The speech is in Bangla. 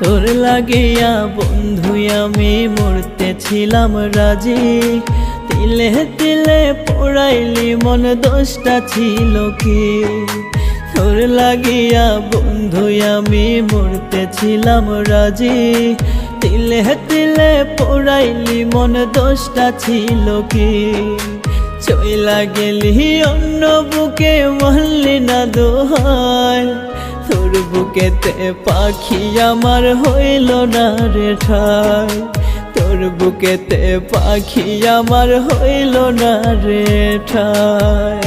তোর লাগিয়া বন্ধু আমি মরতে ছিলাম রাজি, তিলে তিলে পোড়াইলি মন দোষটা ছিল কি? তোর লাগিয়া বন্ধু আমি মরতে ছিলাম রাজি, তিলে তিলে পোড়াইলি মন দোষটা ছিল কি? চইলা গেলি অন্য বুকে মানলি না দোহাই, তোর বুকেতে পাখি আমার হইল না রে ঠাই, তোর বুকেতে পাখি আমার হইল না রে ঠাই।